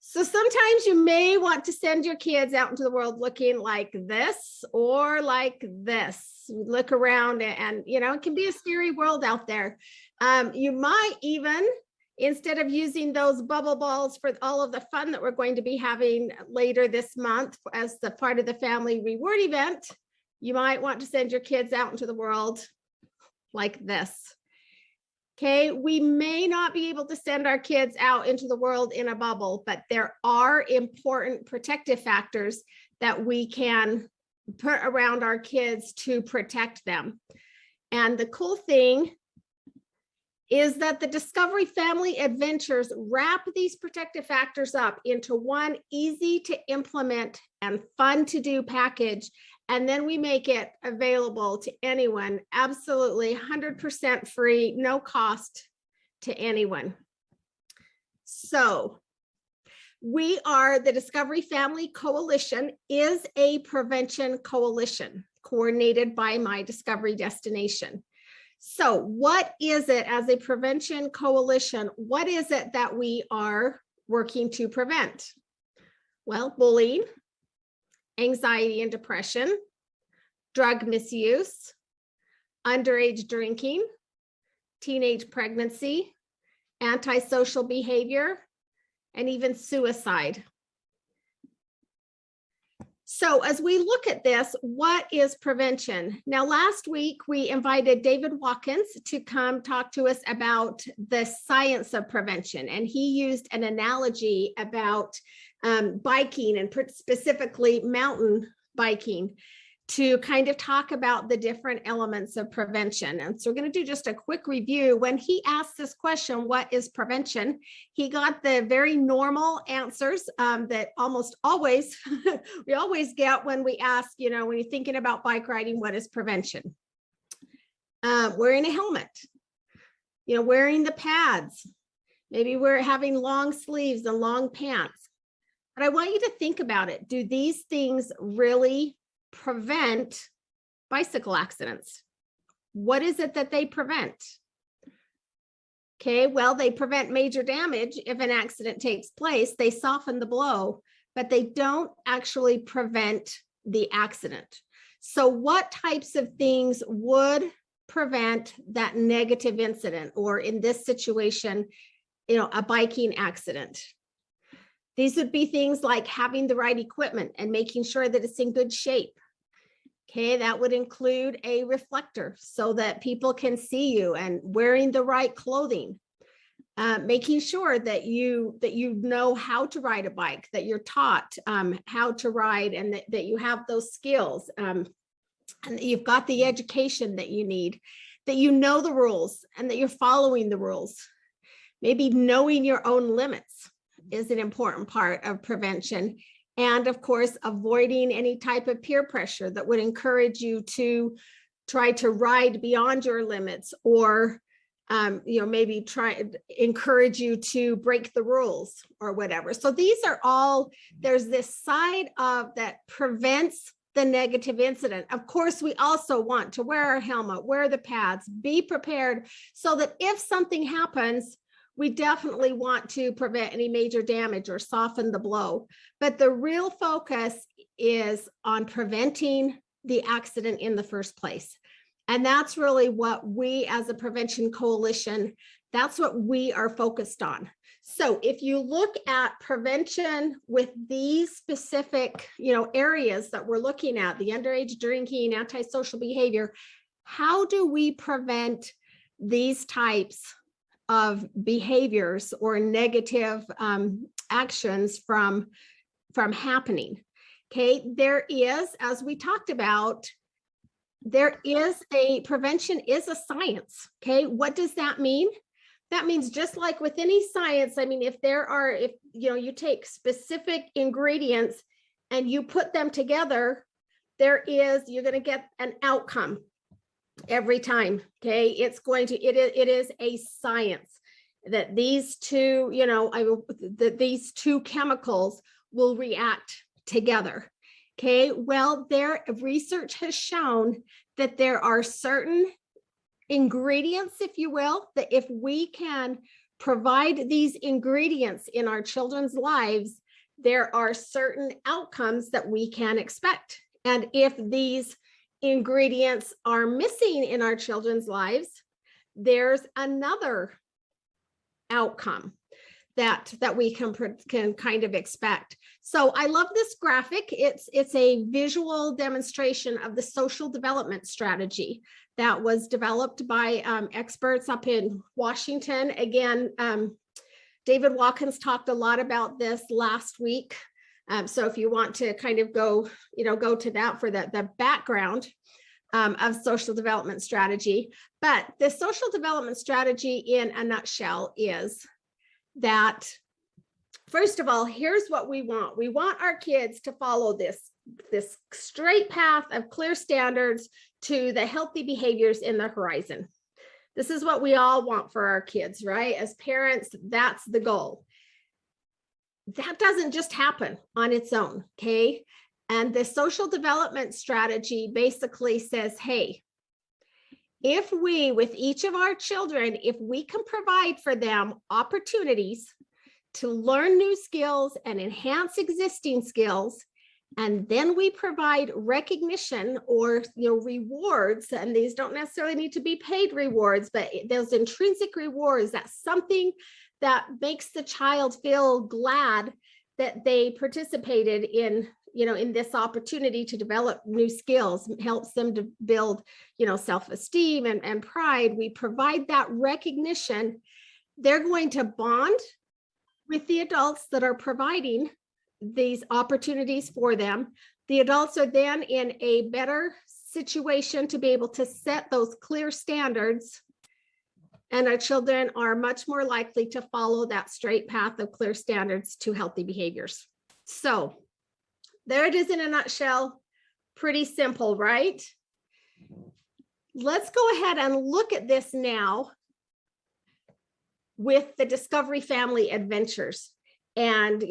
So sometimes you may want to send your kids out into the world looking like this or like this. Look around and it can be a scary world out there. You might even, instead of using those bubble balls for all of the fun that we're going to be having later this month as the part of the family reward event, you might want to send your kids out into the world like this. Okay, we may not be able to send our kids out into the world in a bubble, but there are important protective factors that we can put around our kids to protect them. And the cool thing is that the Discovery Family Adventures wrap these protective factors up into one easy to implement and fun to do package. And then we make it available to anyone, absolutely 100% free, no cost to anyone. So we are the Discovery Family Coalition is a prevention coalition coordinated by My Discovery Destination. So what is it as a prevention coalition? What is it that we are working to prevent? Well, bullying, anxiety and depression, drug misuse, underage drinking, teenage pregnancy, antisocial behavior, and even suicide. So as we look at this, what is prevention? Now, last week, we invited David Watkins to come talk to us about the science of prevention. And he used an analogy about biking and specifically mountain biking to kind of talk about the different elements of prevention. And so we're going to do just a quick review. When he asked this question, what is prevention? He got the very normal answers that almost always, we always get when we ask, when you're thinking about bike riding, what is prevention? Wearing a helmet, wearing the pads. Maybe we're having long sleeves and long pants. But I want you to think about it. Do these things really prevent bicycle accidents? What is it that they prevent? Okay, well, they prevent major damage if an accident takes place. They soften the blow, but they don't actually prevent the accident. So what types of things would prevent that negative incident, or in this situation, a biking accident? These would be things like having the right equipment and making sure that it's in good shape. Okay, that would include a reflector so that people can see you, and wearing the right clothing, making sure that you know how to ride a bike, that you're taught how to ride, and that you have those skills, and that you've got the education that you need, that you know the rules and that you're following the rules. Maybe knowing your own limits is an important part of prevention. And of course, avoiding any type of peer pressure that would encourage you to try to ride beyond your limits, or maybe encourage you to break the rules or whatever. So these are all, there's this side of that prevents the negative incident. Of course, we also want to wear our helmet, wear the pads, be prepared so that if something happens, we definitely want to prevent any major damage or soften the blow. But the real focus is on preventing the accident in the first place. And that's really what we as a prevention coalition, that's what we are focused on. So if you look at prevention with these specific, areas that we're looking at, the underage drinking, antisocial behavior, how do we prevent these types of behaviors or negative actions from happening? Okay, there is, as we talked about, prevention is a science. Okay, what does that mean? That means just like with any science, if you take specific ingredients and you put them together, you're going to get an outcome every time. Okay, it is a science that these two, these two chemicals will react together. Okay, well, their research has shown that there are certain ingredients, if you will, that if we can provide these ingredients in our children's lives, there are certain outcomes that we can expect. And if these ingredients are missing in our children's lives, there's another outcome that we can kind of expect. So I love this graphic. It's a visual demonstration of the social development strategy that was developed by experts up in Washington. Again, David Watkins talked a lot about this last week. So if you want to kind of go to that for the background of social development strategy. But the social development strategy in a nutshell is that, first of all, here's what we want. We want our kids to follow this straight path of clear standards to the healthy behaviors in the horizon. This is what we all want for our kids, right? As parents, that's the goal. That doesn't just happen on its own, okay? And the social development strategy basically says, hey, if we, with each of our children, if we can provide for them opportunities to learn new skills and enhance existing skills, and then we provide recognition or rewards, and these don't necessarily need to be paid rewards, but those intrinsic rewards, that's something that makes the child feel glad that they participated in this opportunity to develop new skills, helps them to build, self-esteem and pride. We provide that recognition. They're going to bond with the adults that are providing these opportunities for them. The adults are then in a better situation to be able to set those clear standards, and our children are much more likely to follow that straight path of clear standards to healthy behaviors. So there it is in a nutshell. Pretty simple, right? Let's go ahead and look at this now with the Discovery Family Adventures. And,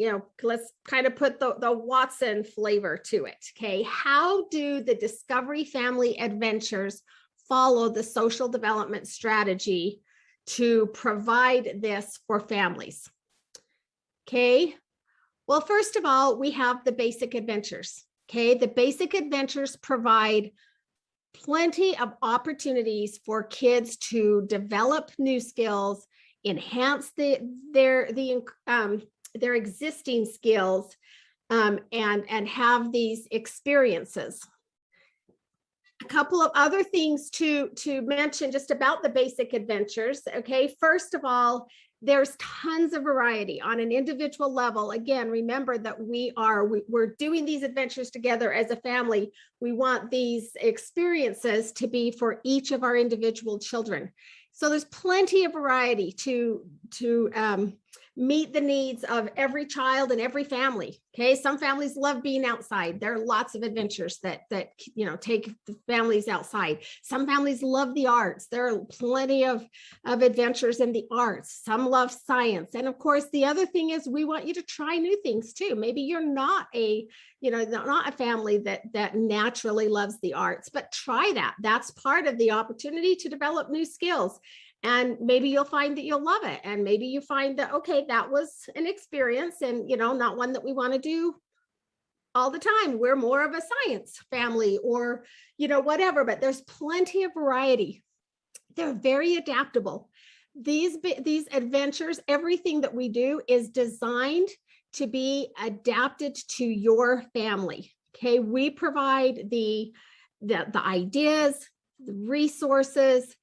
let's kind of put the Watson flavor to it, okay? How do the Discovery Family Adventures follow the social development strategy to provide this for families? Okay. Well, first of all, we have the basic adventures. Okay. The basic adventures provide plenty of opportunities for kids to develop new skills, enhance their existing skills, and have these experiences. A couple of other things to mention just about the basic adventures. Okay, first of all, there's tons of variety on an individual level. Again, remember that we're doing these adventures together as a family. We want these experiences to be for each of our individual children. So there's plenty of variety to meet the needs of every child and every family. Okay, some families love being outside. There are lots of adventures that take the families outside. Some families love the arts. There are plenty of adventures in the arts. Some love science. And of course, the other thing is we want you to try new things too. Maybe you're not a family that naturally loves the arts, but try that. That's part of the opportunity to develop new skills. And maybe you'll find that you'll love it. And maybe you find that, okay, that was an experience and, not one that we want to do all the time. We're more of a science family or, whatever, but there's plenty of variety. They're very adaptable. These adventures, everything that we do is designed to be adapted to your family. Okay. We provide the ideas, the resources,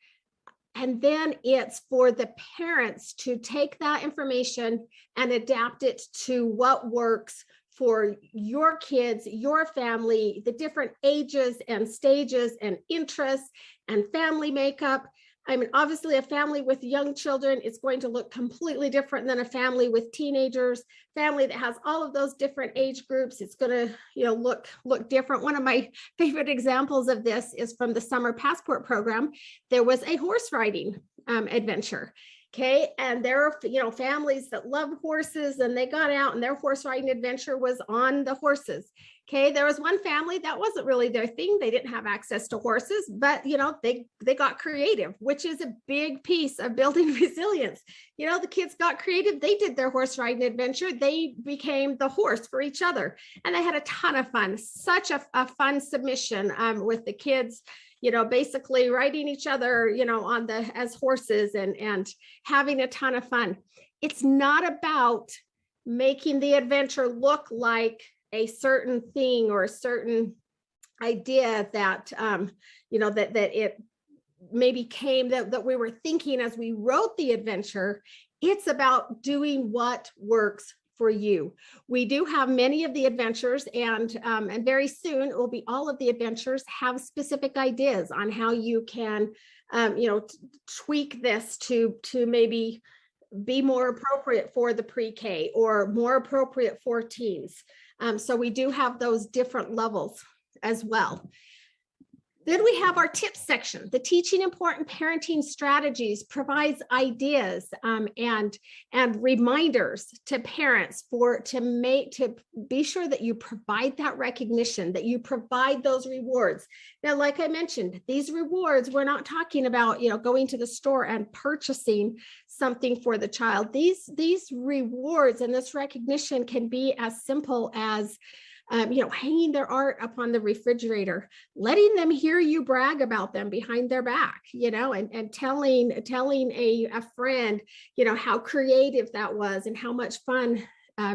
and then it's for the parents to take that information and adapt it to what works for your kids, your family, the different ages and stages and interests and family makeup. I mean, obviously a family with young children is going to look completely different than a family with teenagers. Family that has all of those different age groups, it's going to, look different. One of my favorite examples of this is from the Summer Passport program. There was a horse riding adventure. Okay. And there are, families that love horses, and they got out, and their horse riding adventure was on the horses. Okay. There was one family that wasn't really their thing. They didn't have access to horses, but they got creative, which is a big piece of building resilience. The kids got creative. They did their horse riding adventure. They became the horse for each other, and they had a ton of fun. Such a fun submission with the kids, basically riding each other, as horses, and having a ton of fun. It's not about making the adventure look like a certain thing or a certain idea that, that it maybe came that we were thinking as we wrote the adventure. It's about doing what works for you. We do have many of the adventures, and very soon it will be all of the adventures have specific ideas on how you can, tweak this to maybe be more appropriate for the pre-K or more appropriate for teens. So we do have those different levels as well. Then we have our tips section. The Teaching Important Parenting Strategies provides ideas and reminders to parents to be sure that you provide that recognition, that you provide those rewards. Now, like I mentioned, these rewards, we're not talking about going to the store and purchasing something for the child. These rewards and this recognition can be as simple as hanging their art up on the refrigerator, letting them hear you brag about them behind their back, and telling a friend, how creative that was and how much fun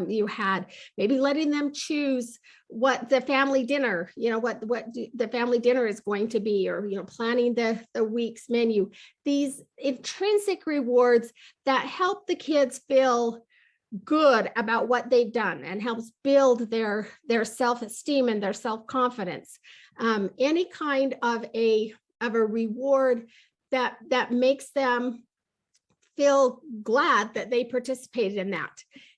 you had. Maybe letting them choose what the family dinner, what the family dinner is going to be, or, planning the week's menu. These intrinsic rewards that help the kids feel good about what they've done and helps build their self-esteem and their self-confidence. Any kind of a reward that makes them feel glad that they participated in that.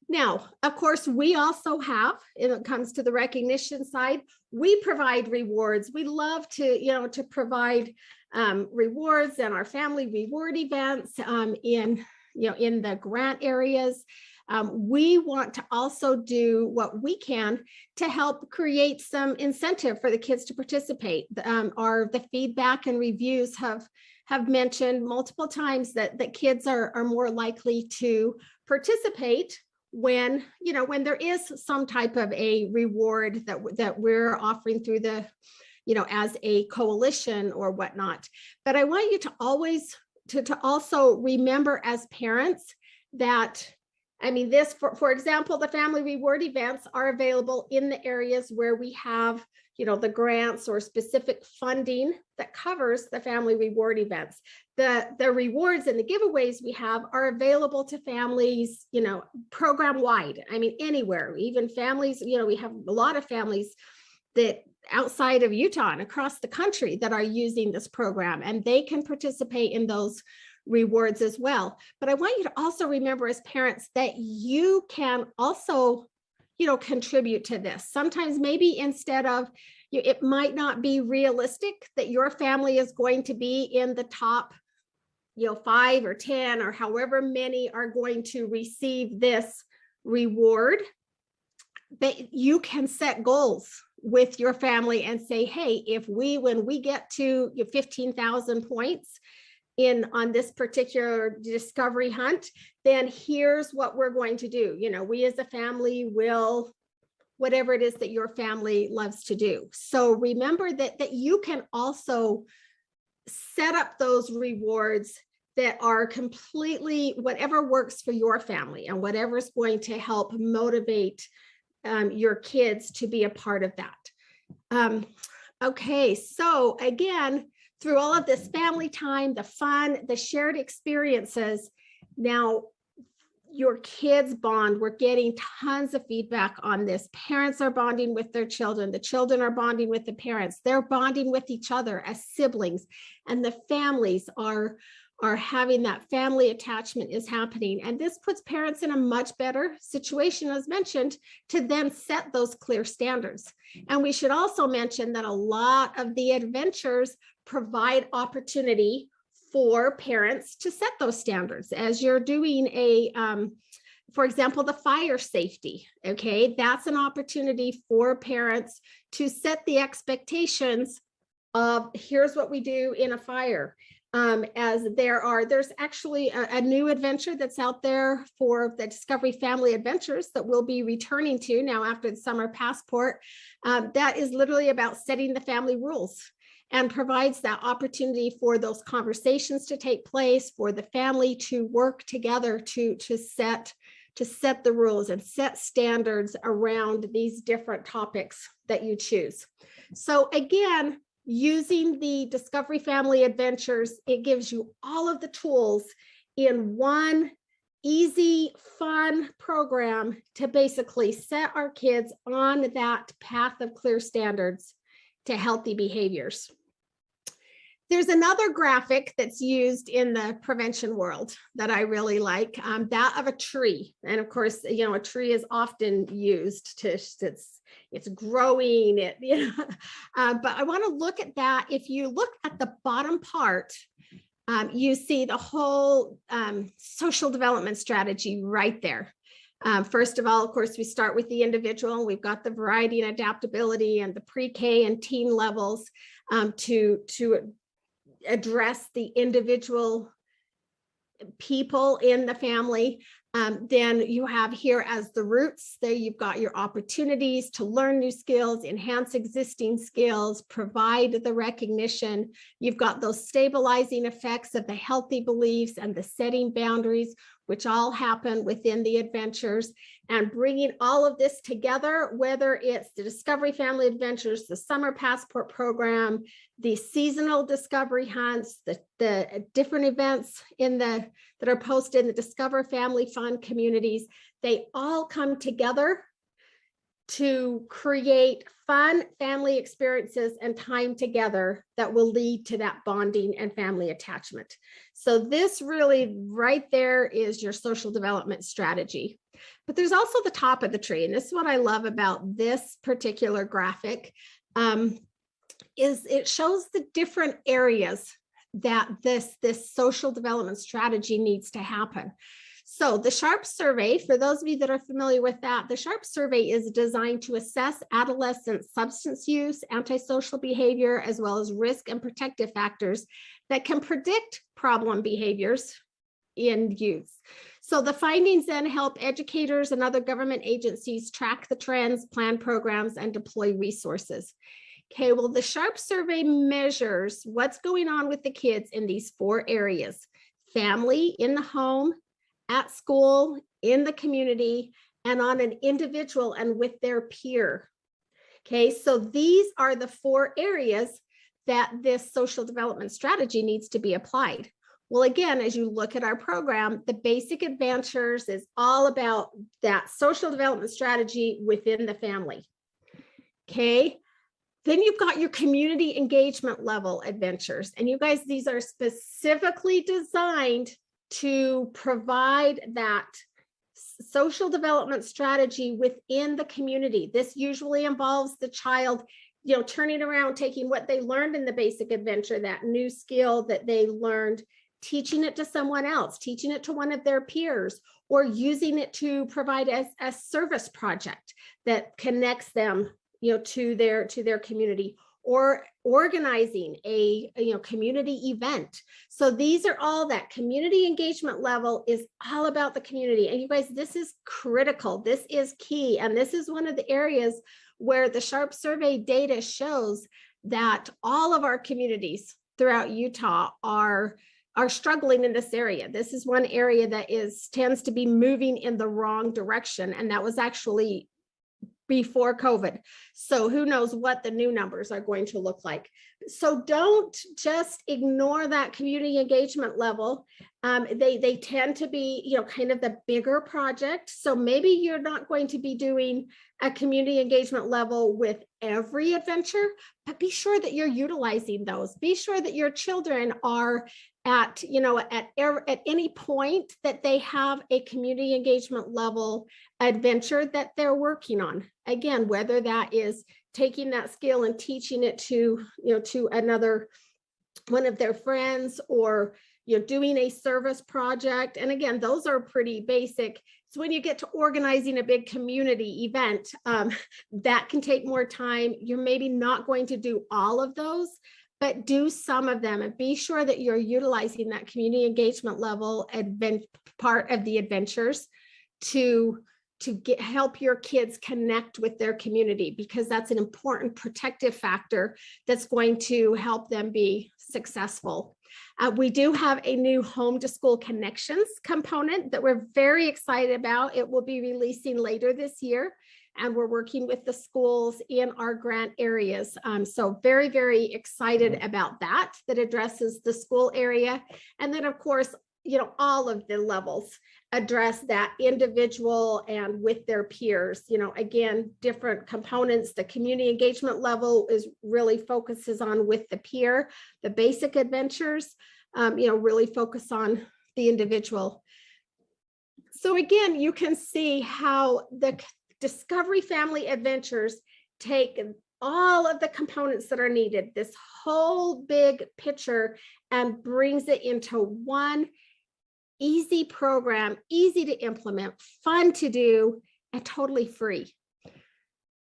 Now, of course, we also have, when it comes to the recognition side, we provide rewards. We love to provide rewards and our family reward events in the grant areas. We want to also do what we can to help create some incentive for the kids to participate. The feedback and reviews have mentioned multiple times that kids are more likely to participate when there is some type of a reward that we're offering through the, as a coalition or whatnot. But I want you to always to also remember as parents that, for example, the family reward events are available in the areas where we have, the grants or specific funding that covers the family reward events. The rewards and the giveaways we have are available to families, program wide. Anywhere, even families, we have a lot of families that outside of Utah and across the country that are using this program, and they can participate in those rewards as well. But I want you to also remember as parents that you can also, contribute to this. Sometimes maybe instead of, it might not be realistic that your family is going to be in the top, 5 or 10 or however many are going to receive this reward. But you can set goals with your family and say, hey, when we get to 15,000 points on this particular discovery hunt, then here's what we're going to do. We as a family will, whatever it is that your family loves to do. So remember that you can also set up those rewards that are completely whatever works for your family and whatever is going to help motivate your kids to be a part of that. Okay, so again, through all of this family time, the fun, the shared experiences, now your kids bond. We're getting tons of feedback on this. Parents are bonding with their children. The children are bonding with the parents. They're bonding with each other as siblings, and the families are having that family attachment is happening. And this puts parents in a much better situation, as mentioned, to then set those clear standards. And we should also mention that a lot of the adventures provide opportunity for parents to set those standards as you're doing for example, the fire safety. Okay, that's an opportunity for parents to set the expectations of here's what we do in a fire. As there's actually a new adventure that's out there for the Discovery Family Adventures that we'll be returning to now after the summer passport. That is literally about setting the family rules and provides that opportunity for those conversations to take place, for the family to work together to set the rules and set standards around these different topics that you choose. So again, using the Discovery Family Adventures, it gives you all of the tools in one easy, fun program to basically set our kids on that path of clear standards to healthy behaviors. There's another graphic that's used in the prevention world that I really like, that of a tree. And of course, you know, a tree is often used to, it's growing, but I want to look at that. If you look at the bottom part, you see the whole social development strategy right there. First of all, of course, we start with the individual. We've got the variety and adaptability and the pre-K and teen levels to address the individual people in the family. Then you have here as the roots, there you've got your opportunities to learn new skills, enhance existing skills, provide the recognition. You've got those stabilizing effects of the healthy beliefs and the setting boundaries, which all happen within the adventures, and bringing all of this together, whether it's the Discovery Family Adventures, the Summer Passport Program, the seasonal discovery hunts, the different events that are posted in the Discover Family Fun communities, they all come together to create fun family experiences and time together that will lead to that bonding and family attachment. So this really right there is your social development strategy. But there's also the top of the tree. And this is what I love about this particular graphic, is it shows the different areas that this social development strategy needs to happen. So the SHARP survey, for those of you that are familiar with that, the SHARP survey is designed to assess adolescent substance use, antisocial behavior, as well as risk and protective factors that can predict problem behaviors in youth. So the findings then help educators and other government agencies track the trends, plan programs, and deploy resources. Okay, well, the SHARP survey measures what's going on with the kids in these 4 areas: family, in the home, at school, in the community, and on an individual and with their peer. Okay, so these are the 4 areas that this social development strategy needs to be applied. Well, again, as you look at our program, the Basic Adventures is all about that social development strategy within the family. Okay, then you've got your community engagement level adventures. And you guys, these are specifically designed to provide that social development strategy within the community. This usually involves the child, you know, turning around, taking what they learned in the basic adventure, that new skill that they learned, teaching it to someone else, teaching it to one of their peers, or using it to provide as a service project that connects them, you know, to their community, or organizing a community event. So these are all that community engagement level is all about the community. And you guys, this is critical. This is key. And this is one of the areas where the SHARP survey data shows that all of our communities throughout Utah are struggling in this area. This is one area that tends to be moving in the wrong direction. And that was actually before COVID. So who knows what the new numbers are going to look like. So don't just ignore that community engagement level. They tend to be, you know, kind of the bigger project. So maybe you're not going to be doing a community engagement level with every adventure, but be sure that you're utilizing those. Be sure that your children are at any point that they have a community engagement level adventure that they're working on. Again, whether that is taking that skill and teaching it to another one of their friends, or doing a service project. And again, those are pretty basic. So when you get to organizing a big community event, that can take more time. You're maybe not going to do all of those, but do some of them, and be sure that you're utilizing that community engagement level part of the adventures to help your kids connect with their community, because that's an important protective factor that's going to help them be successful. We do have a new home to school connections component that we're very excited about. It will be releasing later this year, and we're working with the schools in our grant areas. So very, very excited about that addresses the school area. And then of course, all of the levels address that individual and with their peers. Again, different components. The community engagement level really focuses on with the peer. The basic adventures, really focus on the individual. So again, you can see how the Discovery Family Adventures take all of the components that are needed, this whole big picture, and brings it into one easy program, easy to implement, fun to do, and totally free.